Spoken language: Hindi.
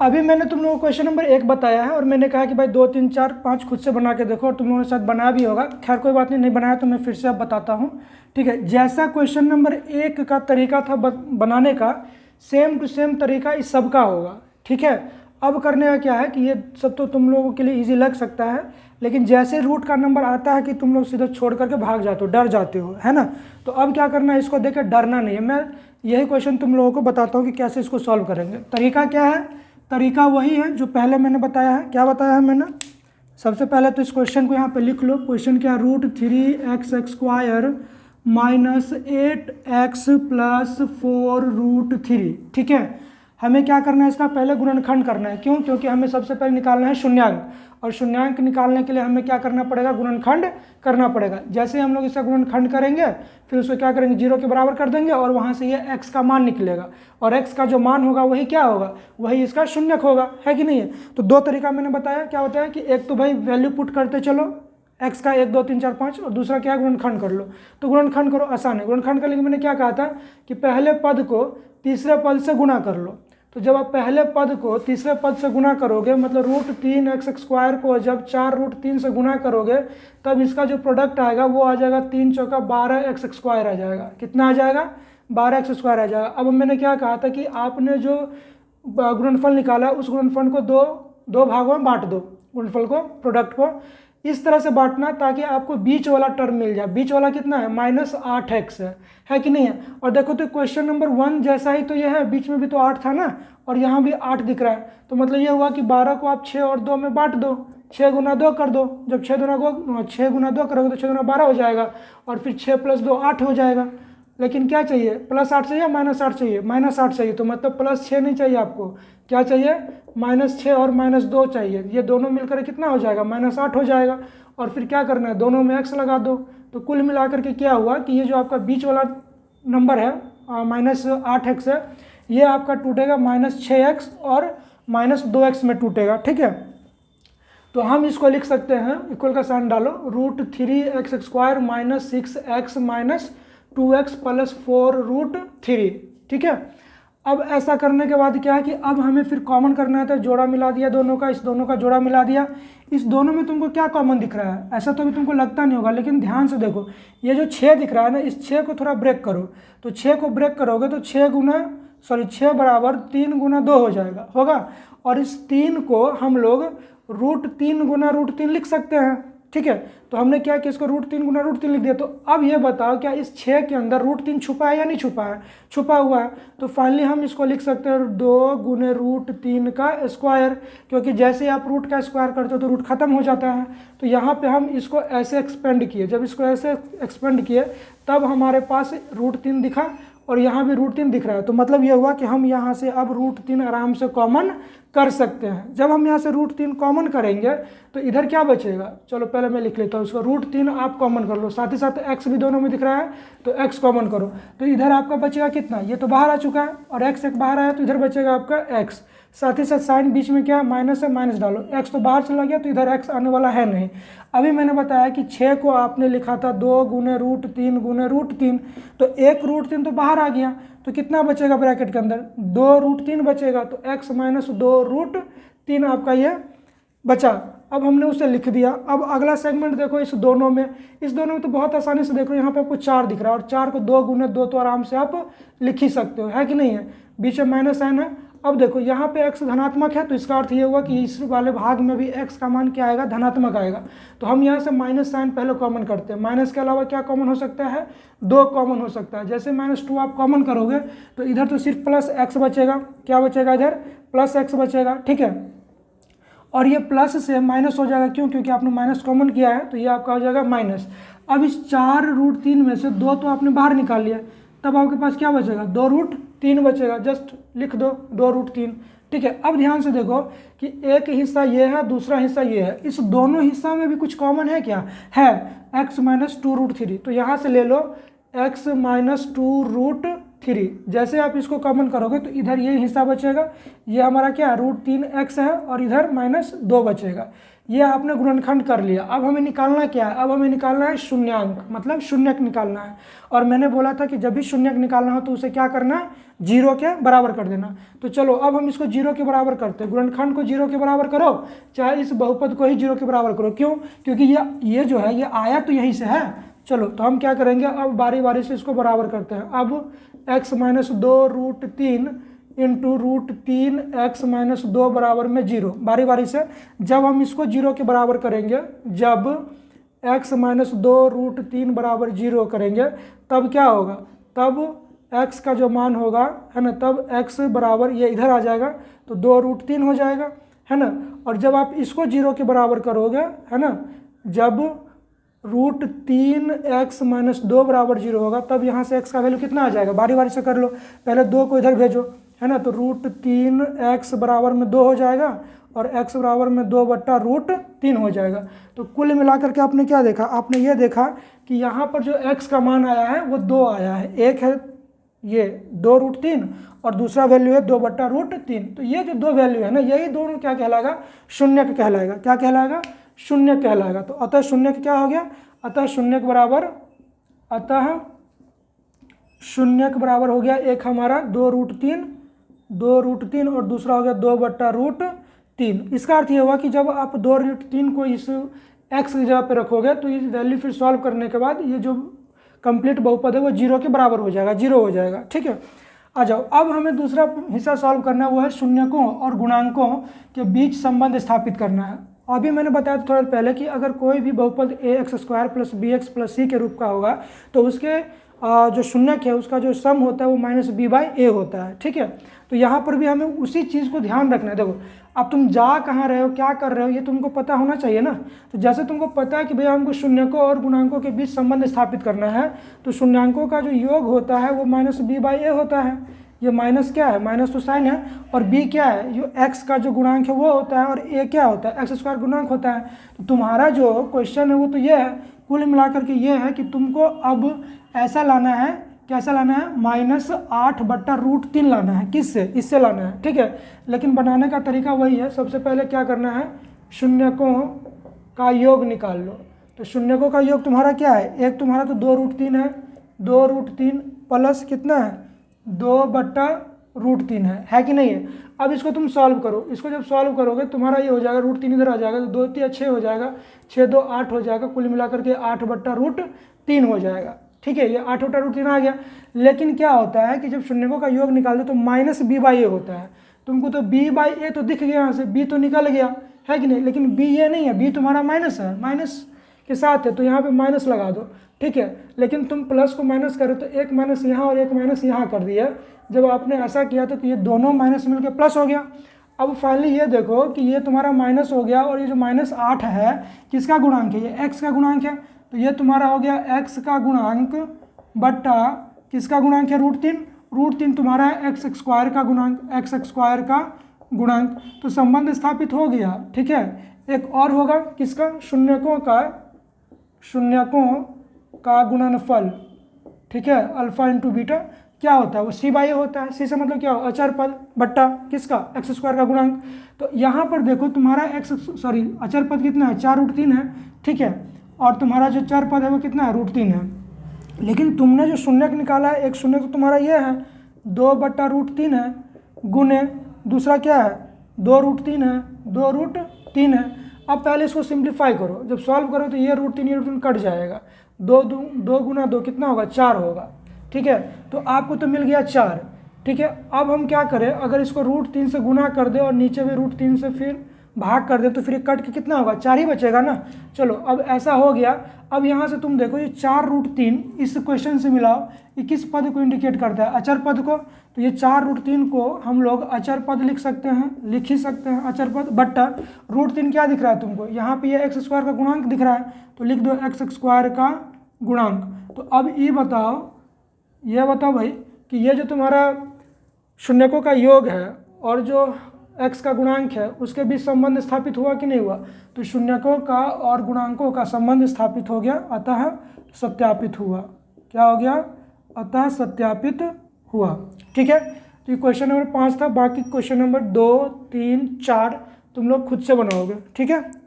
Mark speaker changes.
Speaker 1: अभी मैंने तुम लोगों को क्वेश्चन नंबर 1 बताया है और मैंने कहा कि भाई 2 3 4 5 खुद से बना के देखो, और तुम लोगों ने शायद बनाया भी होगा। खैर कोई बात नहीं, नहीं बनाया तो मैं फिर से अब बताता हूँ। ठीक है, जैसा क्वेश्चन नंबर 1 का तरीका था बनाने का, सेम टू सेम तरीका इस सब का होगा। ठीक है, अब करने का क्या है कि ये सब तो तुम लोगों के लिए ईजी लग सकता है, लेकिन जैसे रूट का नंबर आता है कि तुम लोग सीधे छोड़ करके भाग जाते हो, डर जाते हो, है ना। तो अब क्या करना है, इसको देख के डरना नहीं है। मैं यही क्वेश्चन तुम लोगों को बताता हूँ कि कैसे इसको सॉल्व करेंगे। तरीका क्या है, तरीका वही है जो पहले मैंने बताया है। क्या बताया है मैंने? सबसे पहले तो इस क्वेश्चन को यहाँ पे लिख लो। क्वेश्चन क्या, √3x² माइनस 8x प्लस 4√3। ठीक है, हमें क्या करना है, इसका पहले गुणनखंड करना है। क्यों? क्योंकि हमें सबसे पहले निकालना है शून्यांक, और शून्यांक निकालने के लिए हमें क्या करना पड़ेगा, गुणनखंड करना पड़ेगा। जैसे हम लोग इसका गुणनखंड करेंगे फिर उसको क्या करेंगे, 0 के बराबर कर देंगे, और वहाँ से ये x का मान निकलेगा, और x का जो मान होगा वही क्या होगा, वही इसका शून्यक होगा, है कि नहीं है। तो दो तरीका मैंने बताया। क्या बताया कि एक तो भाई वैल्यू पुट करते चलो x का 1 2 3 4 5, और दूसरा क्या है, गुणनखंड कर लो। तो गुणनखंड करो, आसान है। गुणनखंड करने के मैंने क्या कहा था कि पहले पद को तीसरे पद से गुणा कर लो। तो जब आप पहले पद को तीसरे पद से गुणा करोगे, मतलब √3x² को जब 4√3 से गुणा करोगे, तब इसका जो प्रोडक्ट आएगा वो आ जाएगा 3 चौका 12x² आ जाएगा। कितना आ जाएगा, 12x² आ जाएगा। अब मैंने क्या कहा था कि आपने जो गुणनफल निकाला उस गुणनफल को दो भागों में बांट दो, गुणनफल को, प्रोडक्ट को इस तरह से बांटना ताकि आपको बीच वाला टर्म मिल जाए। बीच वाला कितना है, -8x है कि नहीं है। और देखो तो क्वेश्चन नंबर 1 जैसा ही तो ये है, बीच में भी तो 8 था ना, और यहाँ भी 8 दिख रहा है। तो मतलब ये हुआ कि 12 को आप 6 और 2 में बांट दो, 6 गुना 2 कर दो। जब 6 गुना 2 करोगे तो 6 गुना 12 हो जाएगा, और फिर 6 + 2 8 हो जाएगा। लेकिन क्या चाहिए, +8 चाहिए, -8 चाहिए, -8 चाहिए। तो मतलब +6 नहीं चाहिए आपको, क्या चाहिए, -6 और -2 चाहिए। ये दोनों मिलकर कितना हो जाएगा, -8 हो जाएगा। और फिर क्या करना है, दोनों में x लगा दो। तो कुल मिलाकर के क्या हुआ कि ये जो आपका बीच वाला नंबर है -8x है, ये आपका टूटेगा -6x और -2x में टूटेगा। ठीक है, तो हम इसको लिख सकते हैं, इक्वल का साइन डालो, √3x² minus 6x minus 2x plus 4√3। ठीक है, अब ऐसा करने के बाद क्या है कि अब हमें फिर कॉमन करना है। तो जोड़ा मिला दिया दोनों का, इस दोनों का जोड़ा मिला दिया। इस दोनों में तुमको क्या कॉमन दिख रहा है, ऐसा तो अभी तुमको लगता नहीं होगा, लेकिन ध्यान से देखो, ये जो 6 दिख रहा है ना, इस 6 को थोड़ा ब्रेक करो। तो 6 को ब्रेक करोगे तो 6 बराबर 3 गुना 2 हो जाएगा, होगा। और इस 3 को हम लोग √3 गुना √3 लिख सकते हैं। ठीक है, तो हमने क्या किया, इसको √3 गुना √3 लिख दिया। तो अब ये बताओ क्या इस 6 के अंदर √3 छुपा है या नहीं छुपा है, छुपा हुआ है। तो फाइनली हम इसको लिख सकते हैं 2 गुने √3 का स्क्वायर, क्योंकि जैसे आप रूट का स्क्वायर करते हो तो रूट खत्म हो जाता है। तो यहाँ पे हम इसको ऐसे एक्सपेंड किए, जब इसको ऐसे एक्सपेंड किए तब हमारे पास √3 दिखा, और यहाँ भी √3 दिख रहा है। तो मतलब ये हुआ कि हम यहाँ से अब √3 आराम से कॉमन कर सकते हैं। जब हम यहाँ से √3 कॉमन करेंगे तो इधर क्या बचेगा, चलो पहले मैं लिख लेता हूँ इसको। √3 आप कॉमन कर लो, साथ ही साथ x भी दोनों में दिख रहा है, तो x कॉमन करो। तो इधर आपका बचेगा कितना, ये तो बाहर आ चुका है, और x एक बाहर आया तो इधर बचेगा आपका x। साथ ही साथ साइन बीच में क्या माइनस है, माइनस डालो। x तो बाहर चला गया तो इधर x आने वाला है नहीं। अभी मैंने बताया कि 6 को आपने लिखा था 2 गुने √3 गुने √3, तो एक √3 तो बाहर आ गया, तो कितना बचेगा ब्रैकेट के अंदर, 2√3 बचेगा। तो x माइनस 2√3 आपका ये बचा। अब हमने उसे लिख दिया। अब अगला सेगमेंट देखो, इस दोनों में तो बहुत आसानी से देखो, यहाँ पे आपको 4 दिख रहा है, और 4 को 2 गुने 2 तो आराम से आप लिख ही सकते हो, है कि नहीं है। बीच में माइनस साइन है। अब देखो यहाँ पे x धनात्मक है, तो इसका अर्थ ये हुआ कि इस वाले भाग में भी x का मान क्या आएगा, धनात्मक आएगा। तो हम यहाँ से माइनस साइन पहले कॉमन करते हैं। माइनस के अलावा क्या कॉमन हो सकता है, 2 कॉमन हो सकता है। जैसे -2 आप कॉमन करोगे तो इधर तो सिर्फ +x बचेगा। क्या बचेगा, इधर +x बचेगा। ठीक है, और ये प्लस से माइनस हो जाएगा, क्यों, क्योंकि आपने माइनस कॉमन किया है, तो ये आपका हो जाएगा माइनस। अब इस 4√3 में से 2 तो आपने बाहर निकाल लिया, तब आपके पास क्या बचेगा, 2√3 बचेगा। जस्ट लिख दो 2√3। ठीक है, अब ध्यान से देखो कि एक हिस्सा ये है, दूसरा हिस्सा ये है। इस दोनों हिस्सा में भी कुछ कॉमन है, क्या है, x माइनस 2√3। तो यहाँ से ले लो x माइनस 2√3 3। जैसे आप इसको कॉमन करोगे तो इधर ये हिस्सा बचेगा, ये हमारा क्या है √3x है, और इधर -2 बचेगा। ये आपने गुणनखंड कर लिया। अब हमें निकालना क्या है, अब हमें निकालना है शून्यांक, मतलब शून्यक निकालना है। और मैंने बोला था कि जब भी शून्यक निकालना हो तो उसे क्या करना है, 0 के बराबर कर देना। तो चलो अब हम इसको 0 के बराबर करते हैं। गुणनखंड को 0 के बराबर करो, चाहे इस बहुपद को ही 0 के बराबर करो। क्यों? क्योंकि ये जो है ये आया तो यहीं से है। चलो तो हम क्या करेंगे, अब बारी बारी से इसको बराबर करते हैं। अब x - 2 √3 इंटू √3x - 2 बराबर में 0। बारी बारी से जब हम इसको 0 के बराबर करेंगे, जब x - 2 √3 बराबर 0 करेंगे, तब क्या होगा, तब x का जो मान होगा है ना, तब x बराबर ये इधर आ जाएगा तो 2 √3 हो जाएगा, है ना। और जब आप इसको 0 के बराबर करोगे, है ना, जब √3x - 2 बराबर 0 होगा, तब यहाँ से x का वैल्यू कितना आ जाएगा, बारी बारी से कर लो। पहले 2 को इधर भेजो, है ना, तो √3x बराबर में 2 हो जाएगा, और x बराबर में 2/√3 हो जाएगा। तो कुल मिलाकर के आपने क्या देखा, आपने ये देखा कि यहाँ पर जो x का मान आया है वो 2 आया है। एक है ये 2 √3 और दूसरा वैल्यू है 2/√3। तो ये जो दो वैल्यू है ना, यही दोनों क्या कहलाएगा, शून्यक कहलाएगा। क्या कहलाएगा, शून्यक कहलाएगा। तो अतः शून्यक क्या हो गया, अतः शून्यक बराबर हो गया एक हमारा 2 √3 और दूसरा हो गया 2/√3। इसका अर्थ ये हुआ कि जब आप 2 √3 को इस x की जगह पे रखोगे तो ये वैल्यू फिर सॉल्व करने के बाद ये जो कंप्लीट बहुपद है वो 0 के बराबर हो जाएगा, 0 हो जाएगा। ठीक है, आ जाओ। अब हमें दूसरा हिस्सा सॉल्व करना है, वो है शून्यकों और गुणांकों के बीच संबंध स्थापित करना है। अभी मैंने बताया था थोड़ा पहले कि अगर कोई भी बहुपद ax² + bx + c के रूप का होगा तो उसके जो शून्यक है उसका जो सम होता है वो -b/a होता है। ठीक है, तो यहाँ पर भी हमें उसी चीज़ को ध्यान रखना है। देखो अब तुम जा कहाँ रहे हो, क्या कर रहे हो, ये तुमको पता होना चाहिए ना। तो जैसे तुमको पता है कि भैया हमको शून्यकों और गुणांकों के बीच संबंध स्थापित करना है, तो शून्यकों का जो योग होता है वो -b/a होता है। ये माइनस क्या है, माइनस तो साइन है, और b क्या है, जो x का जो गुणांक है वो होता है, और a क्या होता है, x² गुणांक होता है। तो तुम्हारा जो क्वेश्चन है वो तो ये है, कुल मिलाकर के ये है कि तुमको अब ऐसा लाना है, कैसा लाना है, -8/√3 लाना है। किससे, इससे लाना है। ठीक है, लेकिन बनाने का तरीका वही है। सबसे पहले क्या करना है, शून्यकों का योग निकाल लो। तो शून्यकों का योग तुम्हारा क्या है, एक तुम्हारा तो 2 √3 है, 2 √3 प्लस कितना है, 2/√3 है कि नहीं है। अब इसको तुम सॉल्व करो। इसको जब सॉल्व करोगे तुम्हारा ये हो जाएगा, √3 इधर आ जाएगा, तो 2 × 6 हो जाएगा, 6 × 2 8 हो जाएगा, कुल मिलाकर के 8/√3 हो जाएगा। ठीक है, ये 8/√3 आ गया। लेकिन क्या होता है कि जब शून्यकों का योग निकालते तो -b/a होता है। तुमको तो b/a तो दिख गया, यहाँ से b तो निकल गया, है कि नहीं, लेकिन b ये नहीं है, b तुम्हारा माइनस है, माइनस के साथ है, तो यहाँ पे माइनस लगा दो। ठीक है, लेकिन तुम प्लस को माइनस करो तो एक माइनस यहाँ और एक माइनस यहाँ कर दिया। जब आपने ऐसा किया तो ये दोनों माइनस मिलकर प्लस हो गया। अब फाइनली ये देखो कि ये तुम्हारा माइनस हो गया, और ये जो -8 है किसका गुणांक है, ये x का गुणांक है। तो ये तुम्हारा हो गया x का गुणांक बट्टा किसका गुणांक है, √3 तुम्हारा है x² का गुणांक, x² का गुणांक। तो संबंध स्थापित हो गया। ठीक है, एक और होगा किसका, शून्यकों का गुणनफल। ठीक है, अल्फा × बीटा क्या होता है, वो c/a होता है। c से मतलब क्या हो, अचर पद बट्टा किसका, x² का गुणांक। तो यहाँ पर देखो तुम्हारा अचर पद कितना है, 4 √3 है। ठीक है, और तुम्हारा जो चर पद है वो कितना है, √3 है। लेकिन तुमने जो शून्यक निकाला है, एक शून्यक तो तुम्हारा ये है 2/√3 है, गुने दूसरा क्या है, 2 √3 है, 2 √3 है। अब पहले इसको सिंप्लीफाई करो, जब सॉल्व करो तो ये √3 कट जाएगा, 2 × 2 कितना होगा, 4 होगा। ठीक है, तो आपको तो मिल गया 4। ठीक है, अब हम क्या करें, अगर इसको √3 से गुना कर दे और नीचे भी √3 से फिर भाग कर दे तो फिर कट के कितना होगा, 4 ही बचेगा ना। चलो अब ऐसा हो गया। अब यहाँ से तुम देखो ये 4 √3 इस क्वेश्चन से मिलाओ, ये किस पद को इंडिकेट करता है, अचर पद को। तो ये 4 √3 को हम लोग अचर पद लिख सकते हैं, लिख ही सकते हैं अचर पद बट्टा √3 क्या दिख रहा है तुमको, यहाँ पे ये x² का गुणांक दिख रहा है, तो लिख दो x² का गुणांक। तो अब ये बताओ भाई कि ये जो तुम्हारा शून्यकों का योग है और जो x का गुणांक है उसके बीच संबंध स्थापित हुआ कि नहीं हुआ। तो शून्यकों का और गुणांकों का संबंध स्थापित हो गया, अतः सत्यापित हुआ। क्या हो गया, अतः सत्यापित हुआ। ठीक है, तो ये क्वेश्चन नंबर 5 था। बाकी क्वेश्चन नंबर 2, 3, 4 तुम लोग खुद से बनाओगे। ठीक है।